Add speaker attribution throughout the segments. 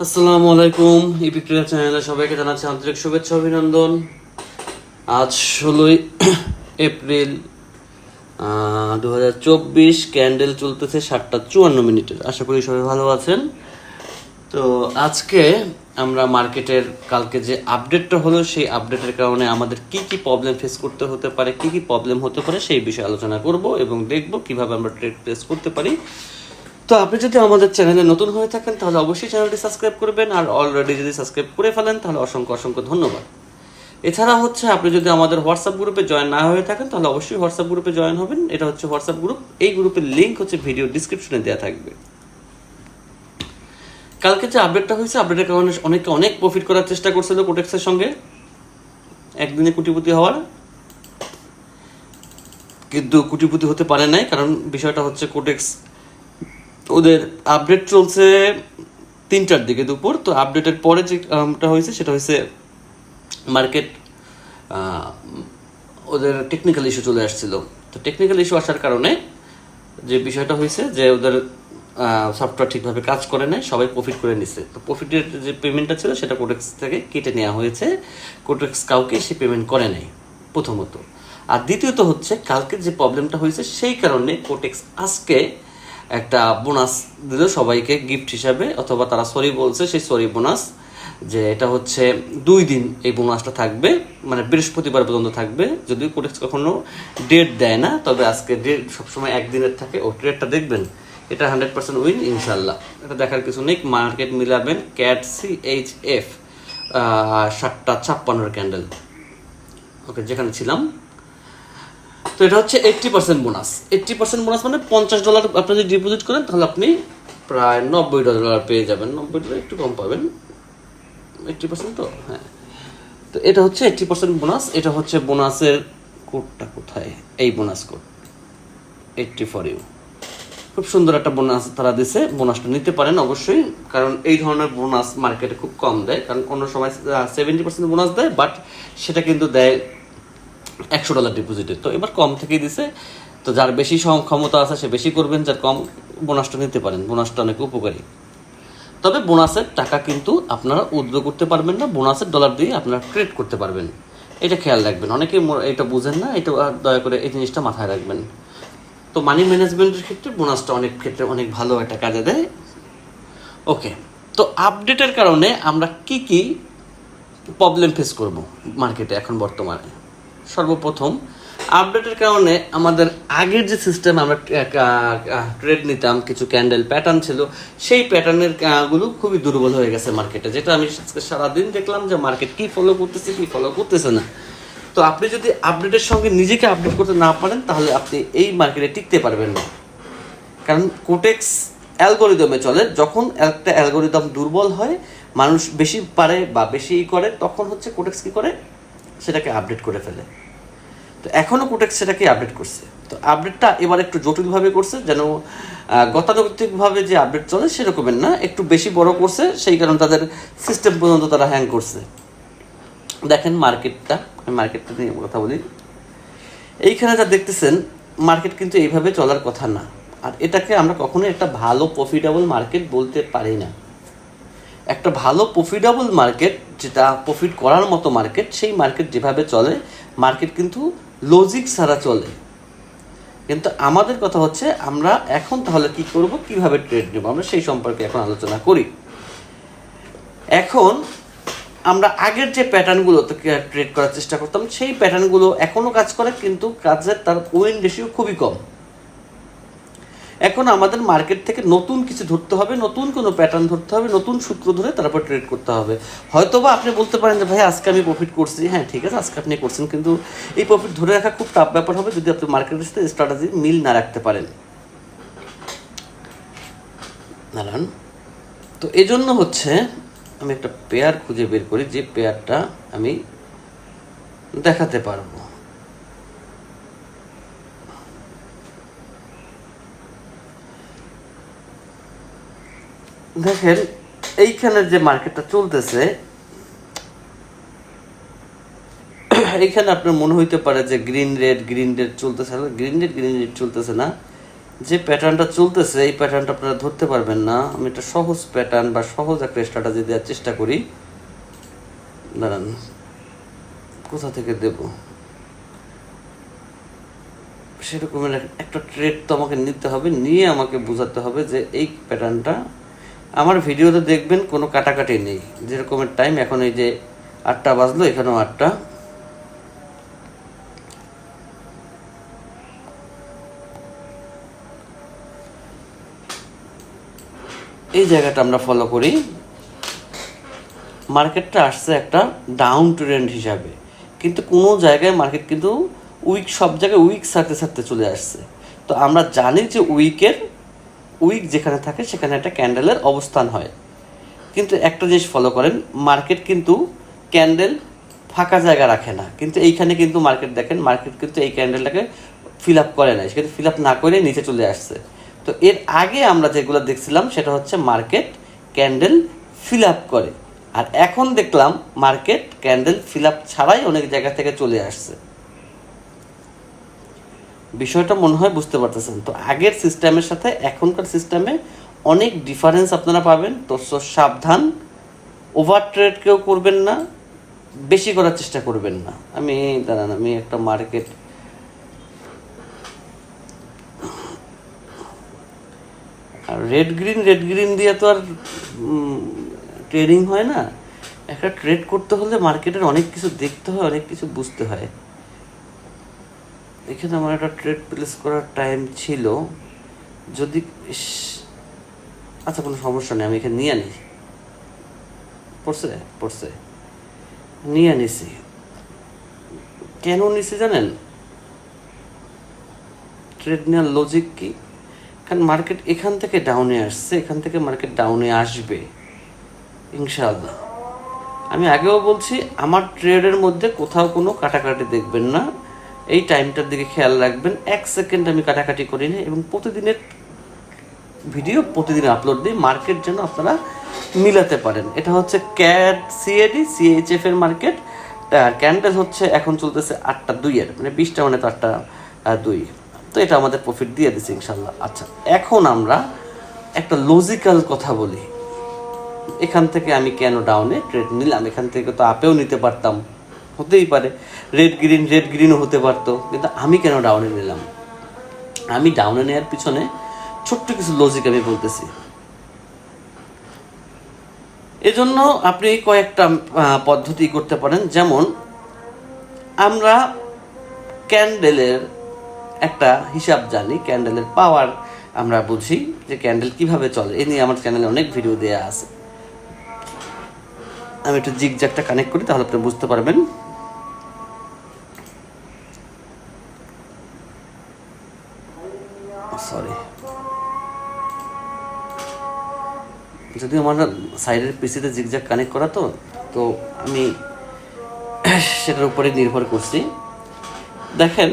Speaker 1: আসসালামু আলাইকুম। ইপিক্রিয়া চ্যানেলে সবাইকে জানাচ্ছি আন্তরিক শুভেচ্ছা অভিনন্দন। আজ 16 এপ্রিল 2024, ক্যান্ডেল চলতেছে 7:54। আশা করি সবাই ভালো আছেন। তো আজকে আমরা মার্কেটের কালকে যে আপডেটটা হলো সেই আপডেটের কারণে আমাদের কি কি প্রবলেম ফেস করতে হতে পারে, কি কি প্রবলেম হতে পারে সেই বিষয়ে আলোচনা করব এবং দেখব কিভাবে আমরা ট্রেড প্লেস করতে পারি। তো আপনি যদি আমাদের চ্যানেলে নতুন হয়ে থাকেন তাহলে অবশ্যই চ্যানেলটি সাবস্ক্রাইব করবেন, আর অলরেডি যদি সাবস্ক্রাইব করে ফেলেন তাহলে অসংখ্য অসংখ্য ধন্যবাদ। এছাড়া হচ্ছে আপনি যদি আমাদের হোয়াটসঅ্যাপ গ্রুপে জয়েন না হয়ে থাকেন তাহলে অবশ্যই হোয়াটসঅ্যাপ গ্রুপে জয়েন হবেন। এটা হচ্ছে হোয়াটসঅ্যাপ গ্রুপ। এই গ্রুপের লিঙ্ক হচ্ছে ভিডিও ডিসক্রিপশনে দেওয়া থাকবে। কালকে যে আপডেটটা হয়েছে, আপডেটের কারণে অনেকে অনেক প্রফিট করার চেষ্টা করছিল কোটেক্সের সঙ্গে, একদিনে কোটিপতি হওয়ার, কিন্তু কোটিপতি হতে পারে নাই। কারণ বিষয়টা হচ্ছে কোটেক্স ওদের আপডেট চলছে 3টার দিকে দুপুর। তো আপডেটের পরে যেটা হয়েছে সেটা হয়েছে মার্কেট ওদের টেকনিক্যাল ইস্যু চলে আসছিল। তো টেকনিক্যাল ইস্যু আসার কারণে যে বিষয়টা হয়েছে যে ওদের সফটওয়্যার ঠিকভাবে কাজ করে নাই, সবাই প্রফিট করে নিছে। তো প্রফিটের যে পেমেন্টটা ছিল সেটা কোটেক্স থেকে কেটে নেওয়া হয়েছে। কোটেক্স কাউকে সে পেমেন্ট করে নাই প্রথমত। আর দ্বিতীয়ত হচ্ছে কালকে যে প্রবলেমটা হয়েছে সেই কারণে কোটেক্স আজকে একটা বোনাস দিল সবাইকে গিফট হিসাবে, অথবা তারা সরি বলছে, সেই সরি বোনাস, যে এটা হচ্ছে 2 দিন এই বোনাসটা থাকবে, মানে বৃহস্পতিবার পর্যন্ত থাকবে। যদিও কোটেক্স কখনো ডেট দেয় না, তবে আজকে ডেট সবসময় একদিনের থাকে। ও ট্রেডটা দেখবেন, এটা 100% উইন ইনশাল্লাহ। এটা দেখার কিছু নেই। মার্কেট মিলাবেন ক্যাট CHF 7:56 ক্যান্ডেল, ওকে, যেখানে ছিলাম। তো এটা হচ্ছে 80% বোনাস। 80% বোনাস মানে $50 আপনি যদি ডিপোজিট করেন তাহলে আপনি প্রায় $90 পেয়ে যাবেন। $90 একটু কম পাবেন, 80% তো, হ্যাঁ। তো এটা হচ্ছে 80% বোনাস। এটা হচ্ছে বোনাসের কোডটা কোথায়, এই বোনাস কোড 80 ফর ইউ। খুব সুন্দর একটা বোনাস তারা দিছে। বোনাসটা নিতে পারেন অবশ্যই, কারণ এই ধরনের বোনাস মার্কেটে খুব কম দেয়। কারণ অন্য সময় 70% বোনাস দেয়, বাট সেটা কিন্তু দেয় $100 ডিপোজিটে। তো এবার কম থেকেই দিছে। তো যার বেশি ক্ষমতা আছে সে বেশি করবেন, যার কম বোনাসটা নিতে পারেন। বোনাসটা অনেক উপকারী। তবে বোনাসের টাকা কিন্তু আপনারা উইথড্র করতে পারবেন না, বোনাসের ডলার দিয়ে আপনারা ট্রেড করতে পারবেন। এটা খেয়াল রাখবেন, অনেকে এটা বুঝেন না, এটা দয়া করে এই জিনিসটা মাথায় রাখবেন। তো মানি ম্যানেজমেন্টের ক্ষেত্রে বোনাসটা অনেক ক্ষেত্রে অনেক ভালো একটা কাজে দেয়। ওকে, তো আপডেটের কারণে আমরা কি কি প্রবলেম ফেস করব মার্কেটে এখন বর্তমানে। সর্বপ্রথম, আপডেটের কারণে আমাদের আগের যে সিস্টেম আমরা ট্রেড নিতাম, কিছু ক্যান্ডেল প্যাটার্ন ছিল, সেই প্যাটার্নের গুলো খুবই দুর্বল হয়ে গেছে মার্কেটে। যেটা আমি সারাদিন দেখলাম যে মার্কেট কি ফলো করতেছে কি ফলো করতেছে না। তো আপনি যদি আপডেটের সঙ্গে নিজেকে আপডেট করতে না পারেন তাহলে আপনি এই মার্কেটে টিকতে পারবেন না। কারণ কোটেক্স অ্যালগোরিদমে চলে। যখন একটা অ্যালগোরিদম দুর্বল হয়, মানুষ বেশি পারে বা বেশি করে, তখন হচ্ছে কোটেক্স কী করে, সেটাকে আপডেট করে ফেলে। তো এখনও কোটেক্স সেটাকে আপডেট করছে। তো আপডেটটা এবার একটু জটিলভাবে করছে, যেন গতানুগতিকভাবে যে আপডেট চলে সেরকমের না, একটু বেশি বড় করছে। সেই কারণে তাদের সিস্টেম পর্যন্ত তারা হ্যাং করছে। দেখেন মার্কেটটা, আমি মার্কেটটা নিয়ে কথা বলি। এইখানে যা দেখতেছেন, মার্কেট কিন্তু এইভাবে চলার কথা না। আর এটাকে আমরা কখনোই একটা ভালো প্রফিটেবল মার্কেট বলতে পারি না। একটা ভালো প্রফিটেবল মার্কেট, যেটা প্রফিট করার মতো মার্কেট, সেই মার্কেট যেভাবে চলে, মার্কেট কিন্তু লজিক ছাড়া চলে। কিন্তু আমাদের কথা হচ্ছে আমরা এখন তাহলে কি করব, কিভাবে ট্রেড নেব, আমরা সেই সম্পর্কে এখন আলোচনা করি। এখন আমরা আগের যে প্যাটার্নগুলো ট্রেড করার চেষ্টা করতাম, সেই প্যাটার্নগুলো এখনও কাজ করে, কিন্তু কাজের তার উইন রেশিও খুবই কম। এখন আমাদের মার্কেট থেকে নতুন কিছু ধরতে হবে, নতুন কোনো প্যাটার্ন ধরতে হবে, নতুন সূত্র ধরে তারপর ট্রেড করতে হবে। হয়তোবা আপনি বলতে পারেন যে ভাই আজকে আমি প্রফিট করছি, হ্যাঁ ঠিক আছে, আজকে আপনি করছেন, কিন্তু এই প্রফিট ধরে রাখা খুব টাফ ব্যাপার হবে যদি আপনি মার্কেটের সাথে স্ট্র্যাটেজি মিল না রাখতে পারেন। দাঁড়ান, তো এই জন্য হচ্ছে আমি একটা পেয়ার খুঁজে বের করি যে পেয়ারটা আমি দেখাতে পারবো। দেখেন এইখানে যে মার্কেটটা চলতেছে, এইখানে আপনার মনে হইতে পারে যে গ্রিন রেড চলতেছে, গ্রিন রেড চলতেছে না, যে প্যাটার্নটা চলতেছে এই প্যাটার্নটা আপনারা ধরতে পারবেন না। আমি একটা সহজ প্যাটার্ন বা সহজ একটা স্ট্র্যাটেজি দেওয়ার চেষ্টা করি। দাঁড়ান, কোথা থেকে দেব? সেরকমের একটা ট্রেড তো আমাকে নিতে হবে, নিয়ে আমাকে বোঝাতে হবে যে এই প্যাটার্নটা আমার ভিডিওতে দেখবেন কোনো কাটাকাটি নেই। যেরকমের টাইম এখন এই যে 8টা বাজলো, এখানেও 8টা। এই জায়গাটা আমরা ফলো করি। মার্কেটটা আসছে একটা ডাউন ট্রেন্ড হিসাবে, কিন্তু কোনো জায়গায় মার্কেট কিন্তু উইক, সব জায়গায় উইক সারতে সারতে চলে আসছে। তো আমরা জানি যে উইক যেখানে থাকে সেখানে একটা ক্যান্ডেলের অবস্থান হয়। কিন্তু একটা জিনিস ফলো করেন, মার্কেট কিন্তু ক্যান্ডেল ফাঁকা জায়গা রাখে না। কিন্তু এইখানে কিন্তু মার্কেট দেখেন, মার্কেট কিন্তু এই ক্যান্ডেলটাকে ফিল আপ করে নাই, সেটা ফিল আপ না করে নিচে চলে আসছে। তো এর আগে আমরা যেগুলো দেখছিলাম সেটা হচ্ছে মার্কেট ক্যান্ডেল ফিল আপ করে, আর এখন দেখলাম মার্কেট ক্যান্ডেল ফিল আপ ছাড়াই অনেক জায়গা থেকে চলে আসছে। বিষয়টা মনে হয় বুঝতে পারতেছেন। তো আগের সিস্টেমের সাথে এখনকার সিস্টেমে অনেক ডিফারেন্স আপনারা পাবেন। তো সাবধান, ওভার ট্রেড কেউ করবেন না, বেশি করার চেষ্টা করবেন না। দাঁড়ান, আমি একটা মার্কেট রেড গ্রিন দিয়ে তো আর ট্রেডিং হয় না। একটা ট্রেড করতে হলে মার্কেটের অনেক কিছু দেখতে হয়, অনেক কিছু বুঝতে হয়। এখানে আমার একটা ট্রেড প্লেস করার টাইম ছিল, যদি আচ্ছা কোনো সমস্যা নেই, আমি এখানে নিয়ে নিই। পড়ছে নিয়ে নিছি। কেন নিছি জানেন? ট্রেড নেওয়ার লজিক কি? কারণ মার্কেট এখান থেকে ডাউনে আসছে, এখান থেকে মার্কেট ডাউনে আসবে ইনশাআল্লাহ। আমি আগেও বলছি, আমার ট্রেডের মধ্যে কোথাও কোনো কাটাকাটি দেখবেন না। এই টাইমটার দিকে খেয়াল রাখবেন। 1 সেকেন্ড আমি কাটাকাটি করি না, এবং প্রতিদিনের ভিডিও প্রতিদিন আপলোড দিই, মার্কেট যেন আপনারা মিলাতে পারেন। এটা হচ্ছে CAD CHF এর মার্কেট। আর ক্যান্ডেল হচ্ছে এখন চলতেছে 8টা 2 এর, মানে 20টা মানে তো 8টা 2। তো এটা আমাদের প্রফিট দিয়ে দিচ্ছে ইনশাল্লাহ। আচ্ছা, এখন আমরা একটা লজিক্যাল কথা বলি। এখান থেকে আমি কেন ডাউনে ট্রেড নিলাম? এখান থেকে তো আপেও নিতে পারতাম, হতেই পারে রেড গ্রিনও হতে পারতো, কিন্তু আমি কেন ডাউনে নিলাম? আমি ডাউনে নেওয়ার পিছনে ছোট্ট কিছু লজিক আমি বলতেছি। এজন্য আপনি কয়েকটা পদ্ধতি করতে পারেন। যেমন আমরা ক্যান্ডেলের একটা হিসাব জানি, ক্যান্ডেলের পাওয়ার আমরা বুঝি যে ক্যান্ডেল কিভাবে চলে। এ নিয়ে আমার চ্যানেলে অনেক ভিডিও দেওয়া আছে। আমি একটু জিগজ্যাগটা কানেক্ট করি, তাহলে আপনি বুঝতে পারবেন। সরি, যদিও আমার সাইডের পিসিতে জিগজ্যাগ কানেক্ট করা, তো আমি সেটার উপরে নির্ভর করছি। দেখেন,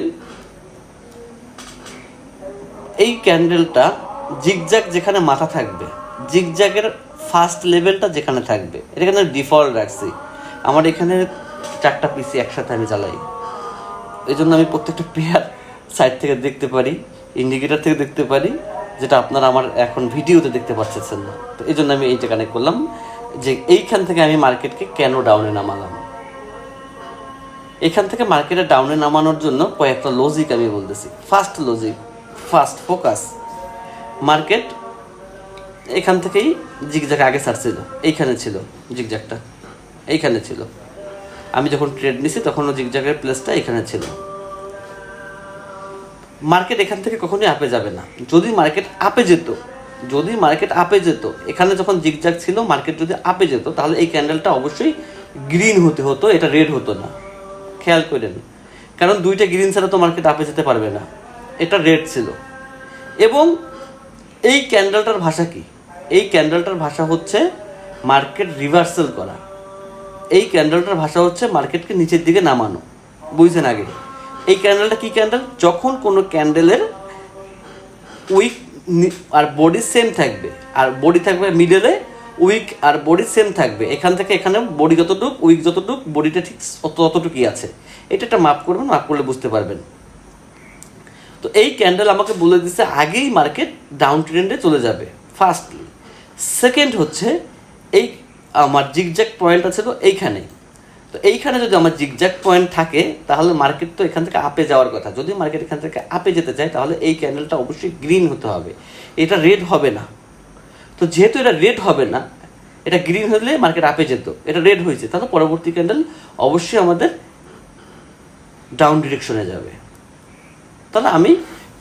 Speaker 1: এই ক্যান্ডেলটা জিগজ্যাগ যেখানে মাথা থাকবে, জিগজ্যাগের ফার্স্ট লেভেলটা যেখানে থাকবে, এটা কিন্তু ডিফল্ট রাখছি। আমার এখানে 4টা পিসি একসাথে আমি চালাই, এই জন্য আমি প্রত্যেকটা পেয়ার সাইড থেকে দেখতে পারি, ইন্ডিকেটার থেকে দেখতে পারি, যেটা আপনারা আমার এখন ভিডিওতে দেখতে পাচ্ছেন না। তো এই জন্য আমি এইটা কানেক্ট করলাম যে এইখান থেকে আমি মার্কেটকে কেন ডাউনে নামালাম। এখান থেকে মার্কেটে ডাউনে নামানোর জন্য কয়েকটা লজিক আমি বলতেছি। ফার্স্ট ফোকাস, মার্কেট এখান থেকেই জিগজ্যাগ আগে ছাড়ছিল, এইখানে ছিল জিগজ্যাগটা, এইখানে ছিল। আমি যখন ট্রেড নিছি তখনও জিগজ্যাগের প্লেসটা এখানে ছিল। মার্কেট এখান থেকে কখনোই আপে যাবে না। যদি মার্কেট আপে যেত, এখানে যখন জিগজ্যাগ ছিল, মার্কেট যদি আপে যেত, তাহলে এই ক্যান্ডেলটা অবশ্যই গ্রিন হতো, এটা রেড হতো না। খেয়াল করেন, কারণ 2টা গ্রিন ছাড়া তো মার্কেট আপে যেতে পারবে না। এটা রেড ছিল। এবং এই ক্যান্ডেলটার ভাষা কি? এই ক্যান্ডেলটার ভাষা হচ্ছে মার্কেট রিভার্সাল করা। এই ক্যান্ডেলটার ভাষা হচ্ছে মার্কেটকে নিচের দিকে নামানো। বুঝছেন? আগে এই ক্যান্ডেলটা কি ক্যান্ডেল? যখন কোনো ক্যান্ডেলের উইক আর বডি সেম থাকবে, আর বডি থাকবে মিডলে, উইক আর বডি সেম থাকবে, এখান থেকে এখানে বডি যতটুক, উইক যতটুক, বডিটা ঠিক ততটুকুই আছে। এটা একটা মাপ করবেন, মাপ করলে বুঝতে পারবেন। তো এই ক্যান্ডেল আমাকে বলে দিচ্ছে আগেই মার্কেট ডাউন ট্রেন্ডে চলে যাবে ফার্স্টলি। সেকেন্ড হচ্ছে এই আমার জিগজ্যাগ পয়েন্ট আছে তো এইখানে, তো এইখানে যদি আমার জিগজ্যাগ পয়েন্ট থাকে তাহলে মার্কেট তো এখান থেকে আপে যাওয়ার কথা। যদি মার্কেট এখান থেকে আপে যেতে চায় তাহলে এই ক্যান্ডেলটা অবশ্যই গ্রিন হতে হবে, এটা রেড হবে না। তো যেহেতু এটা রেড হবে না, এটা গ্রিন হলে মার্কেট আপে যেত, এটা রেড হয়েছে, তাহলে পরবর্তী ক্যান্ডেল অবশ্যই আমাদের ডাউন ডিরেকশনে যাবে। তাহলে আমি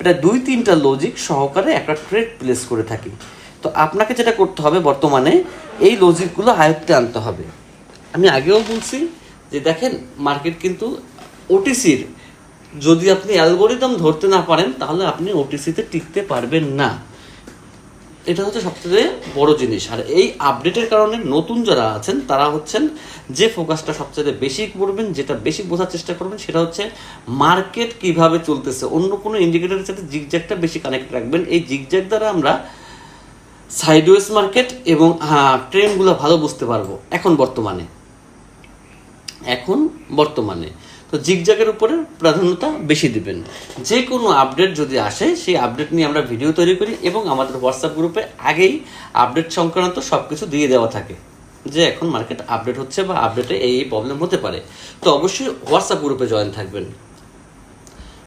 Speaker 1: এটা 2-3টা লজিক সহকারে একটা ট্রেড প্লেস করে থাকি। তো আপনাকে যেটা করতে হবে বর্তমানে এই লজিকগুলো আয়ত্তে আনতে হবে। আমি আগেও বলছি যে দেখেন মার্কেট কিন্তু ওটিসির যদি আপনি অ্যালগোরিদম ধরতে না পারেন তাহলে আপনি ওটিসিতে টিকতে পারবেন না, এটা হচ্ছে সবচেয়ে বড় জিনিস। আর এই আপডেটের কারণে নতুন যারা আছেন তারা হচ্ছেন যে ফোকাসটা সবচেয়ে বেশি করবেন, যেটা বেশি বোঝার চেষ্টা করবেন সেটা হচ্ছে মার্কেট কিভাবে চলতেছে। অন্য কোনো ইন্ডিকেটরের সাথে জিগজ্যাগটা বেশি কানেক্ট রাখবেন। এই জিগজ্যাগ দ্বারা আমরা সাইডওয়েজ মার্কেট এবং ট্রেন্ডগুলো ভালো বুঝতে পারবো এখন বর্তমানে। তো জিগজ্যাগের উপরে প্রাধান্যতা বেশি দিবেন। যে কোনো আপডেট যদি আসে সেই আপডেট নিয়ে আমরা ভিডিও তৈরি করি এবং আমাদের হোয়াটসঅ্যাপ গ্রুপে আগেই আপডেট সংক্রান্ত সব কিছু দিয়ে দেওয়া থাকে যে এখন মার্কেট আপডেট হচ্ছে বা আপডেটে এই প্রবলেম হতে পারে। তো অবশ্যই হোয়াটসঅ্যাপ গ্রুপে জয়েন থাকবেন।